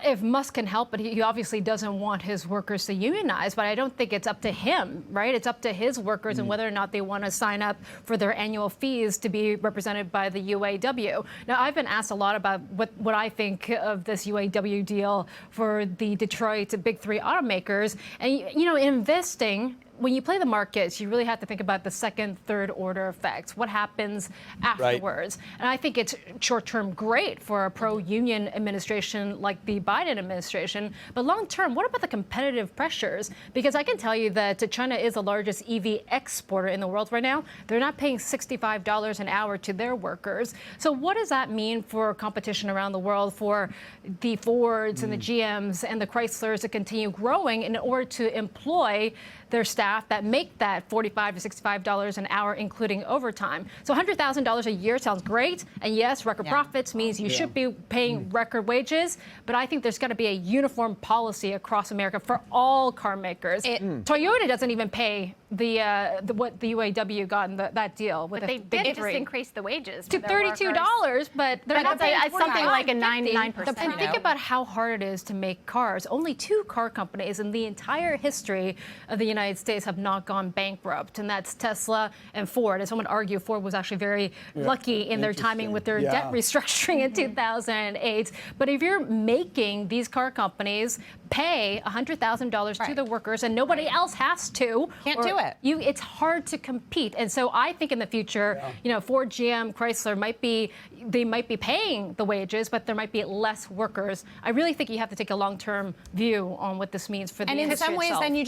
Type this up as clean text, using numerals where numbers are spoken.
if Musk can help it, he obviously doesn't want his workers to unionize, but I don't think it's up to him, right? It's up to his workers and whether or not they want to sign up for their annual fees to be represented by the UAW. Now, I've been asked a lot about what I think of this UAW deal for the Detroit Big Three automakers. And, you know, investing, when you play the markets, you really have to think about the second, third order effects. What happens afterwards? Right. And I think it's short-term great for a pro-union administration like the Biden administration. But long-term, what about the competitive pressures? Because I can tell you that China is the largest EV exporter in the world right now. They're not paying $65 an hour to their workers. So what does that mean for competition around the world for the Fords and the GMs and the Chryslers to continue growing in order to employ their staff that make that $45 to $65 an hour, including overtime? So $100,000 a year sounds great. And yes, record profits means you should be paying record wages. But I think there's got to be a uniform policy across America for all car makers. Toyota doesn't even pay what the UAW got in that deal. With but they did just increase the wages to $32, but they're not paying something like a 99%. And think about how hard it is to make cars. Only 2 car companies in the entire history of the United States have not gone bankrupt, and that's Tesla and Ford. And someone would argue Ford was actually very lucky in their timing with their debt restructuring in 2008. But if you're making these car companies pay $100,000 to the workers and nobody else has to, can't do it. It's hard to compete. And so I think in the future, you know, Ford, GM, Chrysler might be paying the wages, but there might be less workers. I really think you have to take a long-term view on what this means for the industry itself. And in some ways, then you